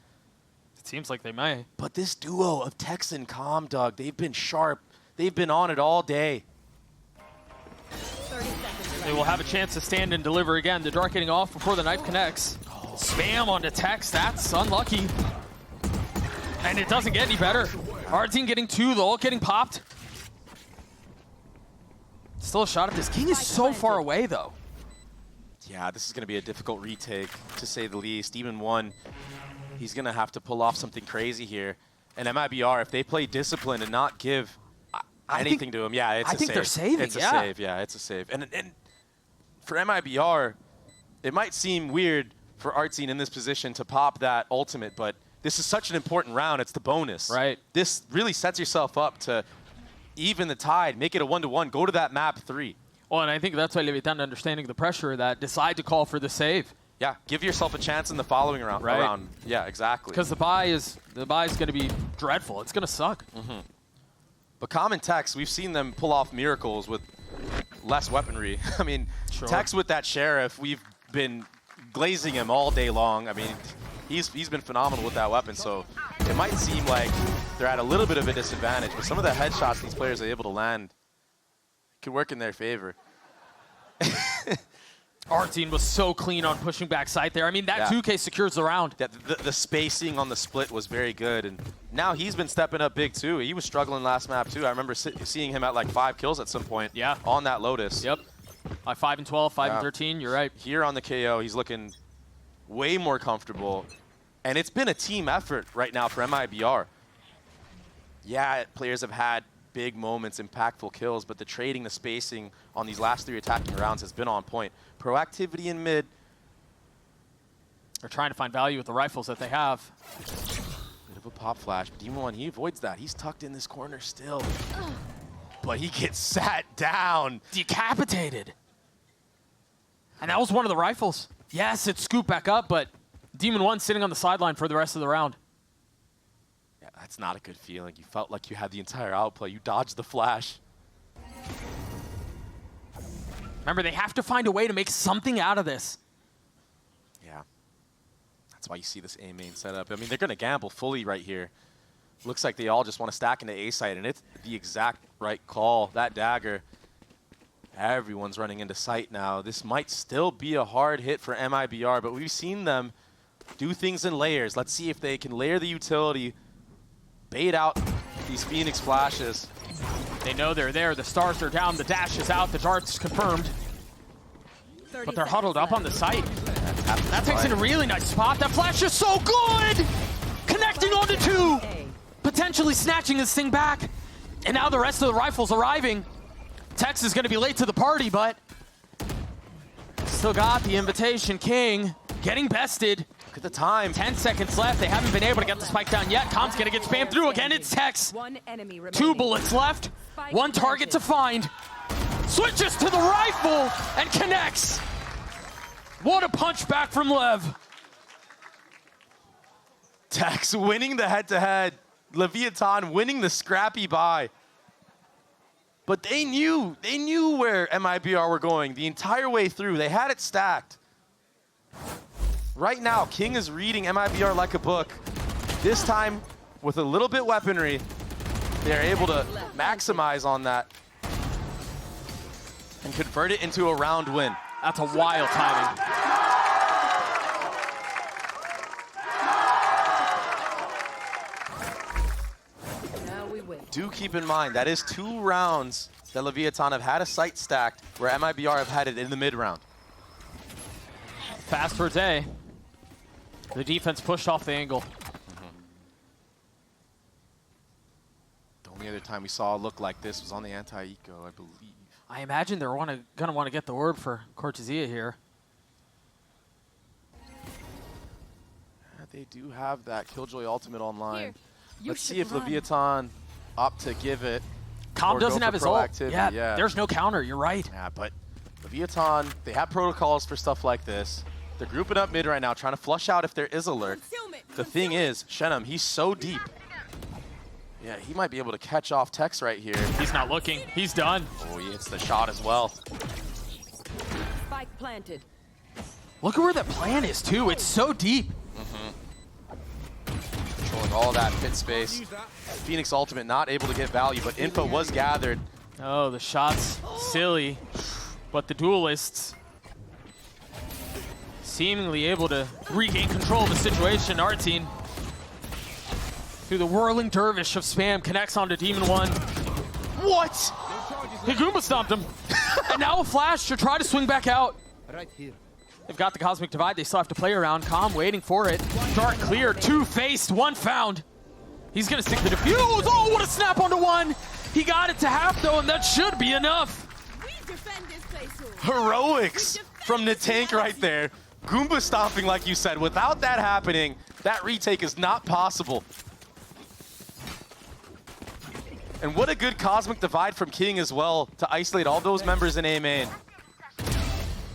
It seems like they may. But this duo of Tex and Calm, Doug, they've been sharp. They've been on it all day. They will have a chance to stand and deliver again. The dart getting off before the knife connects. Spam onto Tex. That's unlucky. And it doesn't get any better. Our team getting 2, the ult getting popped. Still a shot at this. King is so far away, though. Yeah, this is going to be a difficult retake, to say the least. Even One, he's going to have to pull off something crazy here. And MIBR, if they play discipline and not give anything to him, yeah, it's a save. I think they're saving, It's a save, yeah, it's a save. And for MIBR, it might seem weird for Artsine in this position to pop that ultimate, but this is such an important round. It's the bonus. Right. This really sets yourself up to even the tide, make it a 1-to-1, go to that map 3. Well, and I think that's why Leviathan, understanding the pressure, that decide to call for the save. Yeah, give yourself a chance in the following round. Right. Yeah, exactly. Because the buy is going to be dreadful. It's going to suck. But Common Tex, we've seen them pull off miracles with less weaponry. I mean, Sure. Tex with that Sheriff, we've been glazing him all day long. I mean, he's been phenomenal with that weapon, so it might seem like they're at a little bit of a disadvantage, but some of the headshots these players are able to land could work in their favor. Artine was so clean on pushing back site there. I mean, that 2K secures the round. The spacing on the split was very good, and now he's been stepping up big too. He was struggling last map too. I remember seeing him at like 5 kills at some point on that Lotus. Yep. 5 and 12, 5 and 13, you're right. Here on the KO, he's looking way more comfortable, and it's been a team effort right now for MIBR. Yeah, players have had big moments, impactful kills, but the trading, the spacing on these last 3 attacking rounds has been on point. Proactivity in mid. They're trying to find value with the rifles that they have. Bit of a pop flash, but Demon One, he avoids that. He's tucked in this corner still. But he gets sat down. Decapitated. And that was one of the rifles. Yes, it scooped back up, but Demon One sitting on the sideline for the rest of the round. Yeah, that's not a good feeling. You felt like you had the entire outplay. You dodged the flash. Remember, they have to find a way to make something out of this. Yeah. That's why you see this A main setup. I mean, they're going to gamble fully right here. Looks like they all just want to stack into A site, and it's the exact right call. That dagger. Everyone's running into sight now. This might still be a hard hit for MIBR, but we've seen them do things in layers. Let's see if they can layer the utility, bait out these Phoenix flashes. They know they're there. The stars are down. The dash is out. The dart's confirmed. But they're huddled up on the site. That takes in a really nice spot. That flash is so good! Connecting onto 2. Potentially snatching this thing back. And now the rest of the rifles arriving. Tex is going to be late to the party, but still got the invitation. King getting bested. Look at the time. 10 seconds left. They haven't been able to get the spike down yet. Com's going to get spammed through again. It's Tex. 2 bullets left. 1 target to find. Switches to the rifle and connects. What a punch back from LEV. Tex winning the head-to-head. Leviathan winning the scrappy buy. But they knew where MIBR were going the entire way through. They had it stacked. Right now, King is reading MIBR like a book. This time, with a little bit weaponry, they're able to maximize on that and convert it into a round win. That's a wild timing. Do keep in mind, that is 2 rounds that Leviathan have had a site stacked where MIBR have had it in the mid round. Fast towards A. The defense pushed off the angle. The only other time we saw a look like this was on the anti-eco, I believe. I imagine they're going to want to get the orb for Cortesia here. Yeah, they do have that Killjoy ultimate online. Here, Let's see if Leviathan opt to give it. Com doesn't have his ult. Yeah, there's no counter. You're right. Yeah, but Leviathan, they have protocols for stuff like this. They're grouping up mid right now, trying to flush out if there is a lurk. The thing is, Shenum, he's so deep. Yeah, he might be able to catch off Tex right here. He's not looking. He's done. Oh, he hits the shot as well. Spike planted. Look at where that plan is, too. It's so deep. Controlling all that pit space. Phoenix ultimate not able to get value, but info was gathered. Oh, the shot's silly. But the duelists seemingly able to regain control of the situation. Artine, through the whirling dervish of spam, connects onto Demon One. What? He Goomba stomped him. And now a flash to try to swing back out. Right here. They've got the Cosmic Divide. They still have to play around. Com waiting for it. Dart clear. 2 faced. 1 found. He's going to stick the defuse. Oh, what a snap onto 1. He got it to half, though, and that should be enough. Heroics from the tank right there. Goomba stomping, like you said. Without that happening, that retake is not possible. And what a good Cosmic Divide from King as well to isolate all those members in A main.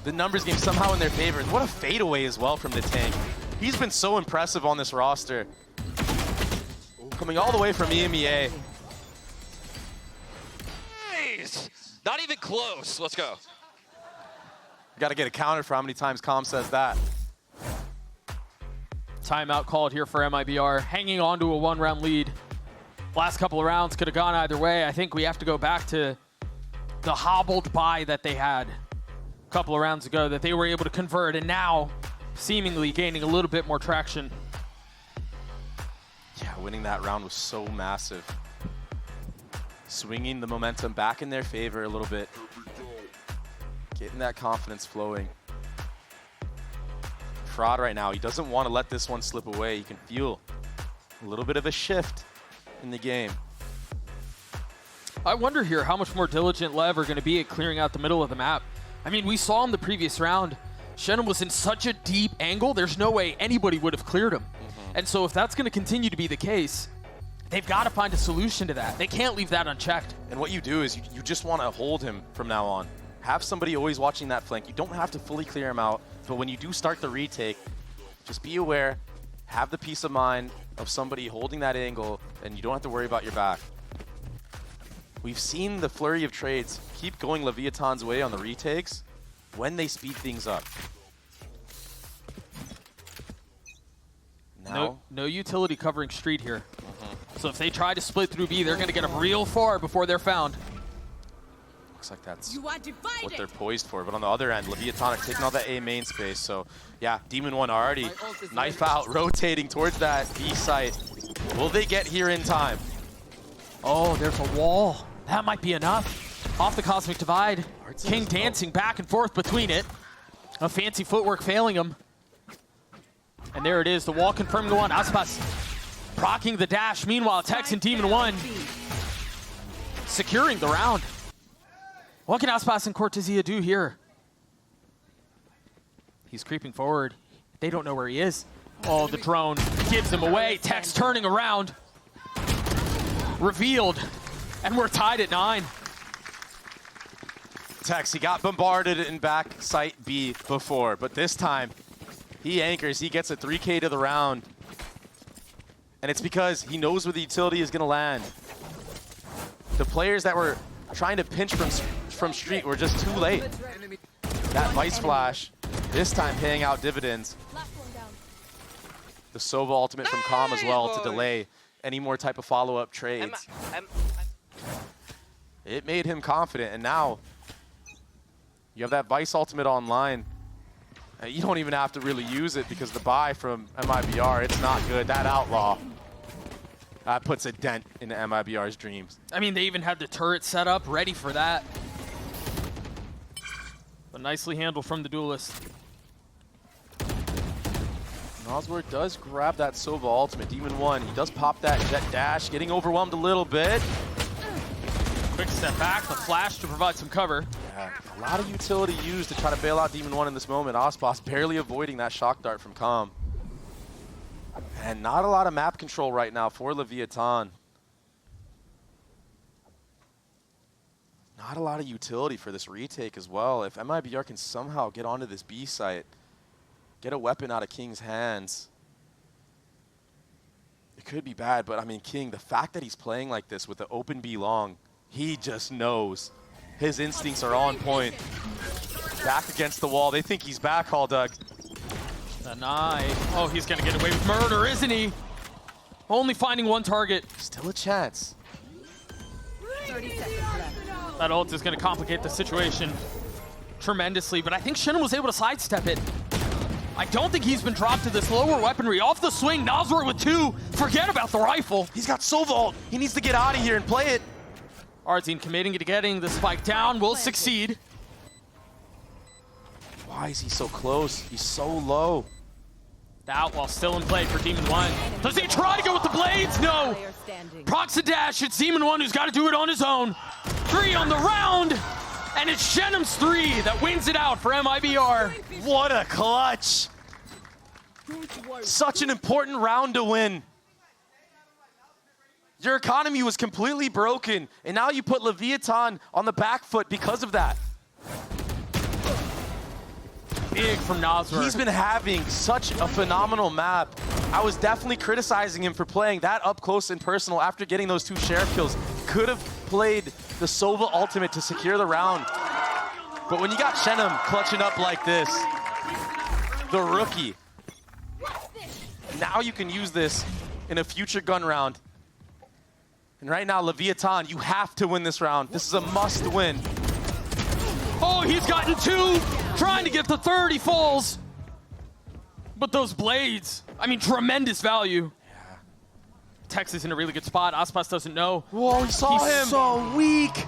The numbers game somehow in their favor. What a fadeaway as well from the tank. He's been so impressive on this roster. Coming all the way from EMEA. Nice. Not even close. Let's go. Got to get a counter for how many times Com says that. Timeout called here for MIBR, hanging on to a 1-round lead. Last couple of rounds could have gone either way. I think we have to go back to the hobbled bye that they had. couple of rounds ago that they were able to convert, and now seemingly gaining a little bit more traction. Yeah, winning that round was so massive. Swinging the momentum back in their favor a little bit. Getting that confidence flowing. Fraud right now, he doesn't want to let this one slip away. You can feel a little bit of a shift in the game. I wonder here how much more diligent LEV are going to be at clearing out the middle of the map. I mean, we saw in the previous round, Shannon was in such a deep angle, there's no way anybody would have cleared him. And so if that's going to continue to be the case, they've got to find a solution to that. They can't leave that unchecked. And what you do is you just want to hold him from now on. Have somebody always watching that flank. You don't have to fully clear him out, but when you do start the retake, just be aware, have the peace of mind of somebody holding that angle, and you don't have to worry about your back. We've seen the flurry of trades keep going Leviathan's way on the retakes when they speed things up. Now, no utility covering street here. So if they try to split through B, they're going to get them real far before they're found. Looks like that's what they're poised for. But on the other end, Leviathan are taking all that A main space. So yeah, Demon One already knife out, rotating towards that B site. Will they get here in time? Oh, there's a wall. That might be enough. Off the Cosmic Divide. King dancing back and forth between it. A fancy footwork failing him. And there it is, the wall confirming the one. Aspas procking the dash. Meanwhile, Tex and Demon One securing the round. What can Aspas and Cortesia do here? He's creeping forward. They don't know where he is. Oh, the drone gives him away. Tex turning around. Revealed. And we're tied at 9. Tex, he got bombarded in back site B before, but this time he anchors. He gets a 3K to the round. And it's because he knows where the utility is going to land. The players that were trying to pinch from street were just too late. That Vice Flash, this time paying out dividends. The Sova ultimate from Calm as well to delay any more type of follow-up trades. It made him confident, and now you have that Vice ultimate online. You don't even have to really use it because the buy from MIBR, it's not good. That Outlaw, that puts a dent into MIBR's dreams. I mean, they even had the turret set up, ready for that. But nicely handled from the Duelist. Nosworth does grab that Sova ultimate. Demon One, he does pop that jet dash, getting overwhelmed a little bit. Quick step back, the flash to provide some cover. Yeah, a lot of utility used to try to bail out Demon One in this moment. Ospas barely avoiding that shock dart from Calm. And not a lot of map control right now for Leviathan. Not a lot of utility for this retake as well. If MIBR can somehow get onto this B site, get a weapon out of King's hands, it could be bad. But I mean, King, the fact that he's playing like this with the open B long, he just knows. His instincts are on point. Back against the wall. They think he's back, Hall Doug. The knife. Oh, he's going to get away with murder, isn't he? Only finding one target. Still a chance. 30 seconds left. That ult is going to complicate the situation tremendously, but I think Shannon was able to sidestep it. I don't think he's been dropped to this lower weaponry. Off the swing, Nosworth with 2. Forget about the rifle. He's got Sova ult. He needs to get out of here and play it. Arzine committing to getting the spike down, will succeed. Why is he so close? He's so low. The Outlaw still in play for Demon One. Does he try to go with the blades? No. Procs a dash. It's Demon One who's got to do it on his own. 3 on the round. And it's Shenham's 3 that wins it out for MIBR. What a clutch. Such an important round to win. Your economy was completely broken, and now you put Leviathan on the back foot because of that. Big from Nosworth. He's been having such a phenomenal map. I was definitely criticizing him for playing that up close and personal after getting those 2 sheriff kills. Could have played the Sova ultimate to secure the round. But when you got Shenham clutching up like this, the rookie, now you can use this in a future gun round. And right now, Leviathan, you have to win this round. This is a must win. Oh, he's gotten 2. Trying to get the 30, he falls. But those blades, I mean, tremendous value. Yeah. Tex is in a really good spot. Aspas doesn't know. Whoa, he saw him. He's So weak.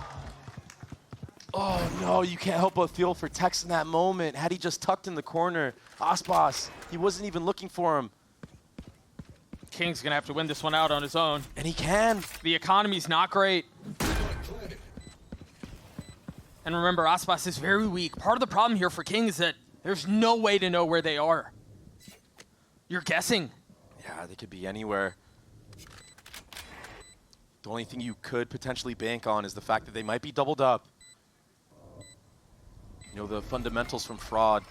Oh no, you can't help but feel for Tex in that moment. Had he just tucked in the corner, Aspas, he wasn't even looking for him. King's gonna have to win this one out on his own. And he can. The economy's not great. And remember, Aspas is very weak. Part of the problem here for King is that there's no way to know where they are. You're guessing. Yeah, they could be anywhere. The only thing you could potentially bank on is the fact that they might be doubled up. You know, the fundamentals from Fraud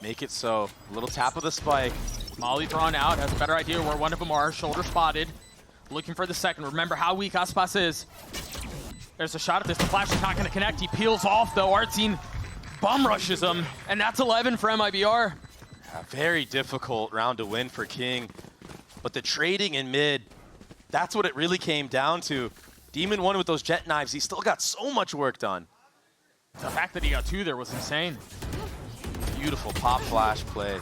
make it so. A little tap of the spike. Molly drawn out, has a better idea where one of them are. Shoulder spotted. Looking for the second. Remember how weak Aspas is. There's a shot at this. The flash is not going to connect. He peels off, though. Artsine bum rushes him. And that's 11 for MIBR. A very difficult round to win for King. But the trading in mid, that's what it really came down to. Demon won with those jet knives. He still got so much work done. The fact that he got 2 there was insane. Beautiful pop flash play.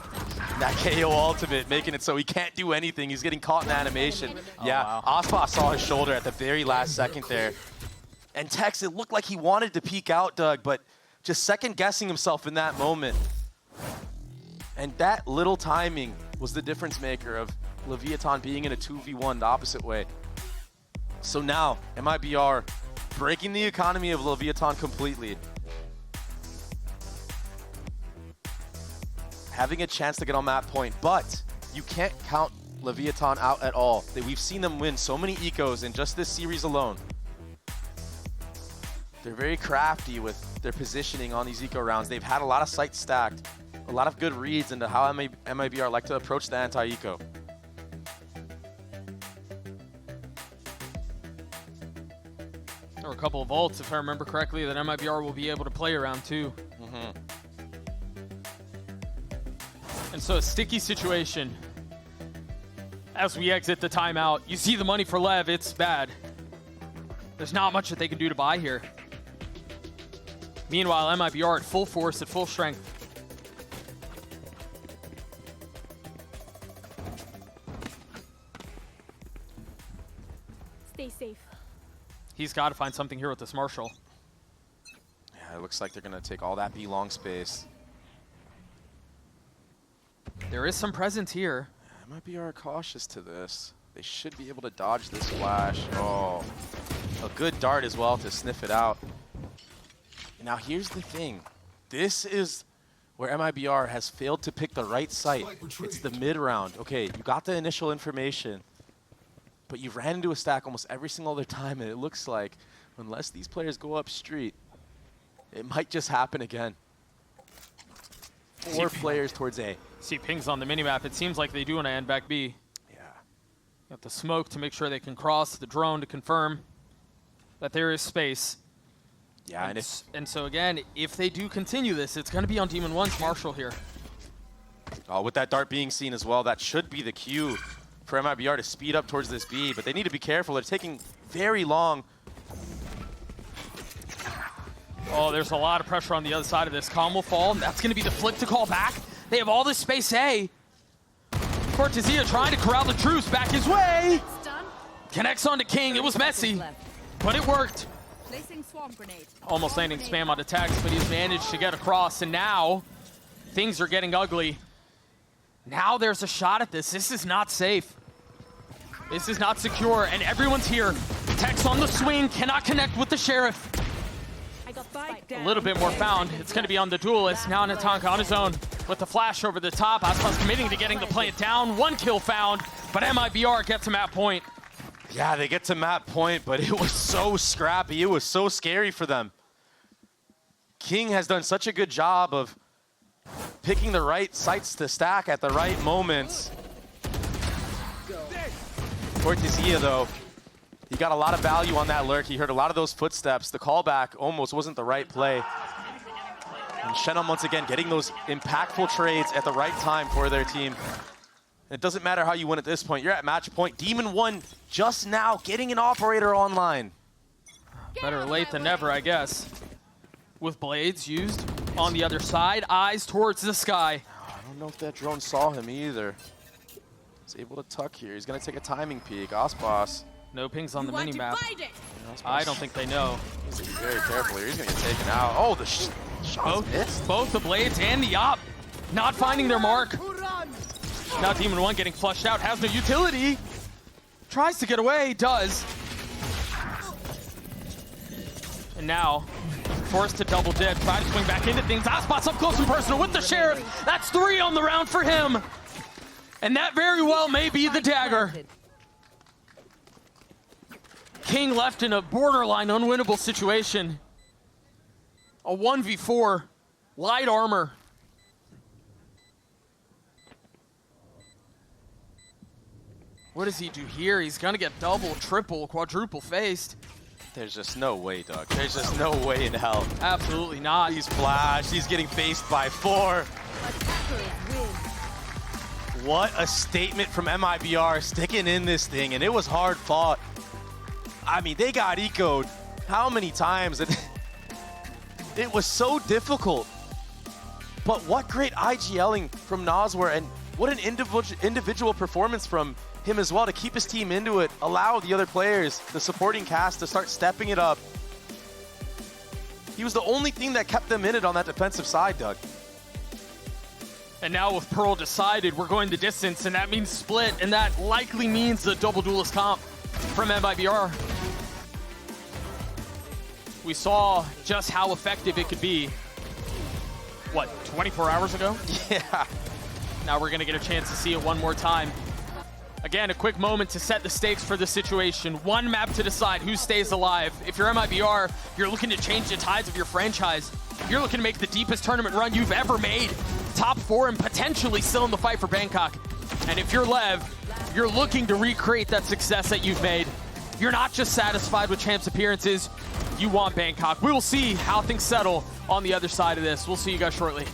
That KO ultimate making it so he can't do anything. He's getting caught in animation. Oh, yeah, wow. Aspas saw his shoulder at the very last second there. And Tex, it looked like he wanted to peek out, Doug, but just second guessing himself in that moment. And that little timing was the difference maker of Leviathan being in a 2v1 the opposite way. So now, MIBR breaking the economy of Leviathan completely. Having a chance to get on that point, but you can't count Leviathan out at all. We've seen them win so many ecos in just this series alone. They're very crafty with their positioning on these eco rounds. They've had a lot of sites stacked, a lot of good reads into how MIBR like to approach the anti-eco. There were a couple of ults, if I remember correctly, that MIBR will be able to play around too. And so a sticky situation. As we exit the timeout, you see the money for LEV, it's bad. There's not much that they can do to buy here. Meanwhile, MIBR at full force, at full strength. Stay safe. He's got to find something here with this Marshall. Yeah, it looks like they're going to take all that B long space. There is some presence here. MIBR cautious to this. They should be able to dodge this flash. Oh, a good dart as well to sniff it out. Now here's the thing. This is where MIBR has failed to pick the right site. It's the mid round. Okay, you got the initial information, but you ran into a stack almost every single other time, and it looks like unless these players go up street, it might just happen again. 4 players towards A. See pings on the minimap. It seems like they do want to end back B. Yeah. Got the smoke to make sure they can cross, the drone to confirm that there is space. Yeah, and so again, if they do continue this, it's going to be on Demon 1's Marshall here. Oh, with that dart being seen as well, that should be the cue for MIBR to speed up towards this B, but they need to be careful. They're taking very long. Oh, there's a lot of pressure on the other side of this. Calm will fall, and that's going to be the flick to call back. They have all this space A. Cortesia trying to corral the troops back his way. Connects onto King. It was messy, but it worked. Placing swarm grenade. Almost landing spam on attacks, but he's managed to get across, and now things are getting ugly. Now there's a shot at this. This is not safe. This is not secure, and everyone's here. Tex on the swing, cannot connect with the Sheriff. A little bit more found. It's going to be on the Duelist. Now Natanka on his own with the flash over the top. Aspas committing to getting the plant down. 1 kill found, but MIBR gets him at point. Yeah, they get to map point, but it was so scrappy. It was so scary for them. King has done such a good job of picking the right sites to stack at the right moments. Cortesia, though, he got a lot of value on that lurk. He heard a lot of those footsteps. The callback almost wasn't the right play. And Shennon once again getting those impactful trades at the right time for their team. It doesn't matter how you win at this point. You're at match point. Demon 1 just now getting an operator online. Better late than never, I guess. With blades used. on the other side. Eyes towards the sky. I don't know if that drone saw him either. He's able to tuck here. He's going to take a timing peek. Ospas. No pings on the mini-map. I don't think they know. He's very careful here. He's going to get taken out. Oh, the shot missed. Both the Blades and the Op not finding their mark. Now Demon 1 getting flushed out. Has no utility. Tries to get away. Does. And now, forced to double dip. Try to swing back into things. Ospas up close and personal with the Sheriff. That's 3 on the round for him. And that very well may be the dagger. King left in a borderline unwinnable situation. A 1v4, light armor. What does he do here? He's gonna get double, triple, quadruple faced. There's just no way, Doug. There's just no way in hell. Absolutely not. He's flashed. He's getting faced by 4. What a statement from MIBR, sticking in this thing, and it was hard fought. I mean, they got ecoed how many times? It was so difficult. But what great IGLing from Noswer, and what an individual performance from him as well to keep his team into it, allow the other players, the supporting cast, to start stepping it up. He was the only thing that kept them in it on that defensive side, Doug. And now with Pearl decided, we're going the distance, and that means split, and that likely means the double duelist comp from MIBR. We saw just how effective it could be, what, 24 hours ago? Yeah. Now we're gonna get a chance to see it one more time. Again, a quick moment to set the stakes for the situation. One map to decide who stays alive. If you're MIBR, you're looking to change the tides of your franchise. You're looking to make the deepest tournament run you've ever made. Top 4 and potentially still in the fight for Bangkok. And if you're LEV, you're looking to recreate that success that you've made. You're not just satisfied with champs appearances, you want Bangkok. We will see how things settle on the other side of this. We'll see you guys shortly.